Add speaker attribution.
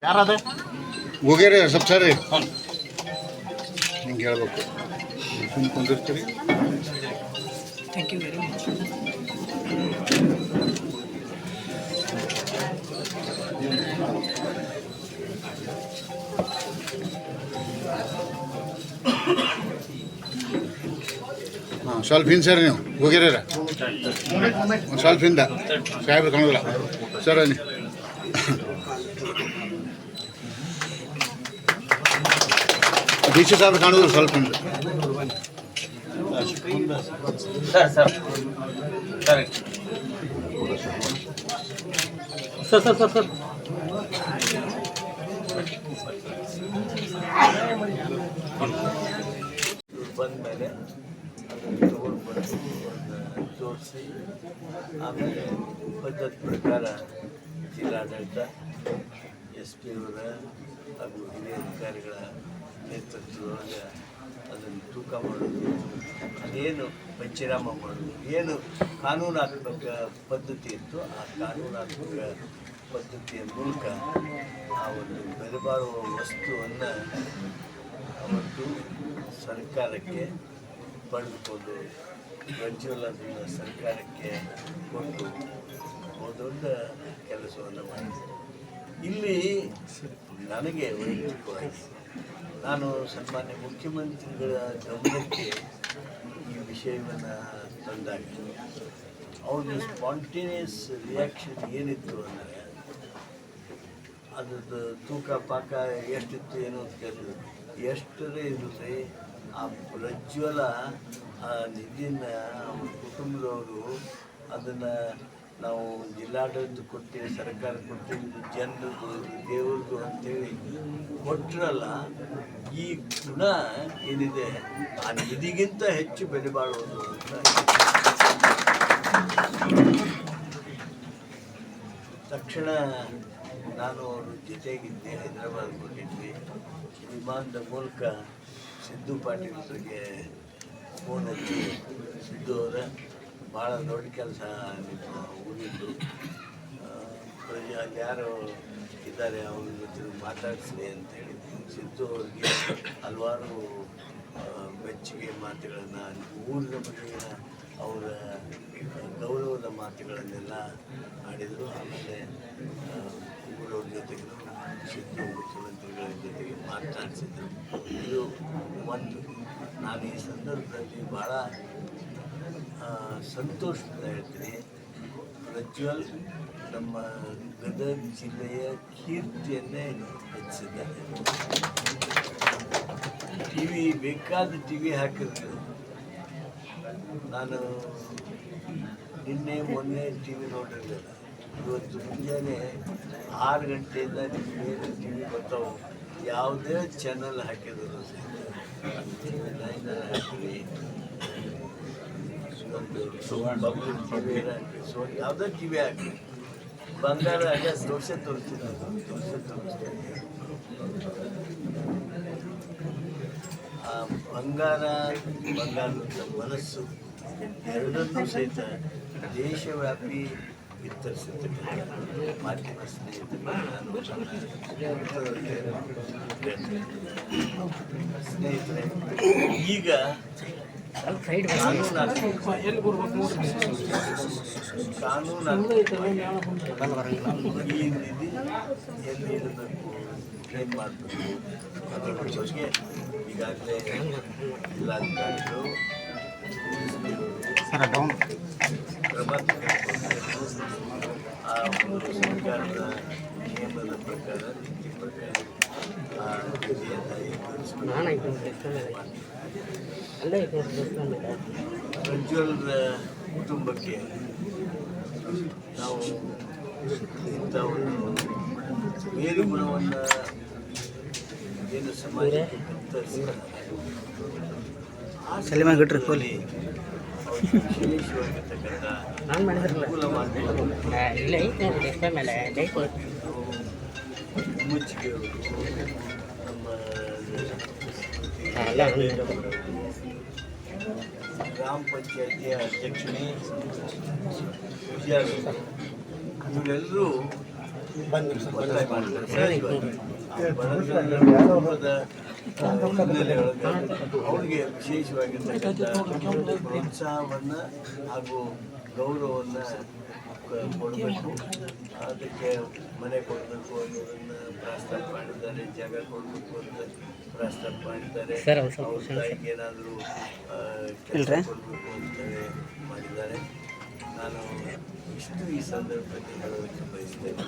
Speaker 1: ಯಾರದೆ
Speaker 2: ಹೋಗ್ಯಾರ ಸ್ವಲ್ಪ ಸರಿ ಹಿಂಗೆ ಹೇಳ್ಬೇಕು ಸುಮ್ಮನೆ ಕುಂದಿರ್ತೀರಿ.
Speaker 3: Thank you very much.
Speaker 2: ಹಾಂ ಸ್ವಲ್ಪ ಹಿಂದೆ ಸರ್ ನೀವು ಹೋಗ್ಯಾರ ಒಂದು ಸ್ವಲ್ಪ ಹಿಂದ ಸಾಹೇಬ್ರು ಕಾಣೋದಿಲ್ಲ ಸರ್ ನೀವು ಡಿ ಸಿ ಸಾಹೇಬ್ರು ಕಾಣೋದಿಲ್ಲ ಸ್ವಲ್ಪ ಹಿಂದೆ.
Speaker 1: ಸರ್
Speaker 4: ಬಂದಮೇಲೆ ಅದನ್ನು ತಗೊಂಡು ಬಂದು ತೋರಿಸಿ ಆಮೇಲೆ ಪದ್ಧತಿ ಪ್ರಕಾರ ಜಿಲ್ಲಾಡಳಿತ ಎಸ್ ಪಿ ಅವರ ಹಾಗೂ ಹಿರಿಯ ಅಧಿಕಾರಿಗಳ ನೇತೃತ್ವದೊಳಗೆ ಅದನ್ನು ತೂಕ ಮಾಡೋದು, ಅದೇನು ಪಂಚರಾಮ ಮಾಡೋದು, ಏನು ಕಾನೂನಾತ್ಮಕ ಪದ್ಧತಿ ಇತ್ತು ಆ ಕಾನೂನಾತ್ಮಕ ಪದ್ಧತಿಯ ಮೂಲಕ ಆ ಒಂದು ಬೆಲೆ ಬಾಳುವ ವಸ್ತುವನ್ನು ಅವತ್ತು ಸರ್ಕಾರಕ್ಕೆ ಪಡೆದುಕೊಂಡು ಪ್ರಜ್ವಲ್ ಅದನ್ನು ಸರ್ಕಾರಕ್ಕೆ ಕೊಟ್ಟು ದೊಡ್ಡ ಕೆಲಸವನ್ನು ಮಾಡಿದೆ. ಇಲ್ಲಿ ನನಗೆ ವೈಯಕ್ತಿಕವಾಗಿ ನಾನು ಸನ್ಮಾನ್ಯ ಮುಖ್ಯಮಂತ್ರಿಗಳ ಗಮನಕ್ಕೆ ಈ ವಿಷಯವನ್ನು ತಂದಾಗ ಅವ್ರದ್ದು ಸ್ಪಾಂಟೇನಿಯಸ್ ರಿಯಾಕ್ಷನ್ ಏನಿತ್ತು ಅಂದರೆ ಅದ್ರದ್ದು ತೂಕ ಪಾಕ ಎಷ್ಟಿತ್ತು ಏನೋ ಅಂತ ಕೇಳಿದ್ರು. ಎಷ್ಟರೇ ಇರುತ್ತೆ ಆ ಪ್ರಜ್ವಲ ಆ ನಿಧಿನ ಅವ್ರ ಕುಟುಂಬದವರು ಅದನ್ನು ನಾವು ಜಿಲ್ಲಾಡಳಿತ ಕೊಡ್ತೀವಿ, ಸರ್ಕಾರ ಕೊಡ್ತೀವಿ, ಇದು ಜನರದ್ದು ದೇವ್ರದ್ದು ಅಂತೇಳಿ ಕೊಟ್ಟರಲ್ಲ, ಈ ಗುಣ ಏನಿದೆ ಆ ನಿಧಿಗಿಂತ ಹೆಚ್ಚು ಬೆಲೆ ಬಾಳುವುದು ಅಂತ. ತಕ್ಷಣ ನಾನು ಅವ್ರ ಜೊತೆಗಿದ್ದೆ, ಹೈದರಾಬಾದ್ ಹೋಗಿದ್ವಿ. ವಿಮಾನದ ಮೂಲಕ ಸಿದ್ದು ಪಾಟೀಲ್ ಅವರಿಗೆ ಫೋನ್ ಹಚ್ಚಿ, ಸಿದ್ದು ಅವರ ಭಾಳ ದೊಡ್ಡ ಕೆಲಸ ನಿಮ್ಮ ಊರಿದ್ದು, ಅಲ್ಲಿ ಯಾರು ಇದ್ದಾರೆ ಅವ್ರ ಜೊತೆ ಮಾತಾಡಿಸ್ರಿ ಅಂತೇಳಿ ಸಿದ್ದು ಅವ್ರಿಗೆ ಹಲವಾರು ಮೆಚ್ಚುಗೆ ಮಾತುಗಳನ್ನು, ಊರಿನ ಬಗೆಗಿನ ಅವರ ಗೌರವದ ಮಾತುಗಳನ್ನೆಲ್ಲ ಆಡಿದರು. ಆಮೇಲೆ ಊರವ್ರ ಜೊತೆಗೆ ಸಿದ್ದು ಮುಖ್ಯಮಂತ್ರಿಗಳ ಜೊತೆಗೆ ಮಾತನಾಡಿಸಿದ್ರು. ಇದು ಒಂದು ನಾನು ಈ ಸಂದರ್ಭದಲ್ಲಿ ಭಾಳ ಸಂತೋಷದಿಂದ ಹೇಳ್ತೀನಿ. ಪ್ರಜ್ವಲ್ ನಮ್ಮ ಗದಗ ಜಿಲ್ಲೆಯ ಕೀರ್ತಿಯನ್ನೇ ಹೆಚ್ಚಿಸಿದ್ದಾರೆ. ಟಿ ವಿ ಬೇಕಾದ ಟಿ ವಿ ಹಾಕಿದ್ರು. ನಾನು ನಿನ್ನೆ ಮೊನ್ನೆ ಟಿ ವಿ ನೋಡಿರಲಿಲ್ಲ. ಇವತ್ತು ಮುಂಜಾನೆ 6 ಗಂಟೆಯಿಂದ ನಿಮ್ಮ ಮೇಲೆ ಟಿ ವಿ ಬರ್ತಾವೆ. ಯಾವುದೇ ಚಾನಲ್ ಹಾಕಿದ್ರು ಟಿ ವಿ 9 ಹಾಕಿ, ಪಬ್ಲಿಕ್ ಟಿ ವಿ ಹಾಕಿ, ಯಾವುದೇ ಟಿ ವಿ ಹಾಕಿ, ಬಂಗಾರ ಹಾಗೆ ತೋರಿಸ್ತೀನಿ. ಆ ಬಂಗಾರದ ಮನಸ್ಸು ಎರಡನ್ನೂ ಸಹಿತ ದೇಶವ್ಯಾಪಿ ವಿತರಿಸಿರ್ತಕ್ಕಂಥ ಮಾಧ್ಯಮ ಸ್ನೇಹಿತರೆ, ಈಗ ಈ ನಿಧಿ ಎಲ್ಲಿ ಇಡಬೇಕು, ಏನು ಮಾಡಬೇಕು ಅದರ ಬಗ್ಗೆ ಈಗಾಗಲೇ ಜಿಲ್ಲಾಧಿಕಾರಿಗಳು ಕ್ರಮ ತೆಗೆದುಕೊಂಡು ಆ ಒಂದು ಸರ್ಕಾರದ ನಿಯಮದ ಪ್ರಕಾರ, ನೀತಿ ಪ್ರಕಾರ ಆ ನಿಧಿಯನ್ನು ಪ್ರಜ್ವಲ್ ಕುಟುಂಬಕ್ಕೆ ನಾವು ಇಂಥ ಒಂದು ಮೇಲು ಗುಣವನ್ನು ಏನು ಸಮಾಜಕ್ಕೆ ಬಿತ್ತರಿಸಿದ್ದಾರೆ ವಿಶೇಷವಾಗಿರ್ತಕ್ಕಂಥ ಅನುಕೂಲ ಮುಚ್ಚಿಗೆಯವರು ನಮ್ಮ ಗ್ರಾಮ ಪಂಚಾಯಿತಿಯ ಅಧ್ಯಕ್ಷಣೆ ಇವರೆಲ್ಲರೂ ಒತ್ತಾಯ ಮಾಡ್ತಾರೆ. ಸಹಜವಾಗಿ. ಆ ಬಡತನದ ಹಿನ್ನೆಲೆಯೊಳಗೆ ಅವ್ರಿಗೆ ವಿಶೇಷವಾಗಿರ್ತಕ್ಕಂಥ ಪ್ರೋತ್ಸಾಹವನ್ನು ಹಾಗೂ ಗೌರವವನ್ನು ಕೊಡಬೇಕು. ಅದಕ್ಕೆ ಮನೆ ಕೊಡಬೇಕು ಅನ್ನೋದನ್ನು ಪ್ರಸ್ತಾಪ ಮಾಡಿದ್ದಾರೆ, ಜಾಗ ಕೊಡಬೇಕು ಅಂತ ಪ್ರಸ್ತಾಪ ಮಾಡಿದ್ದಾರೆ. ಅವ್ರ ತಾಯಿಗೆ ಏನಾದರೂ ಕೆಲಸ ಕೊಡಬೇಕು ಅಂತೇಳಿ ಮಾಡಿದ್ದಾರೆ. ನಾನು ಇಷ್ಟು ಈ ಸಂದರ್ಭದಲ್ಲಿ ಹೇಳೋದಕ್ಕೆ ಬಯಸ್ತೇನೆ.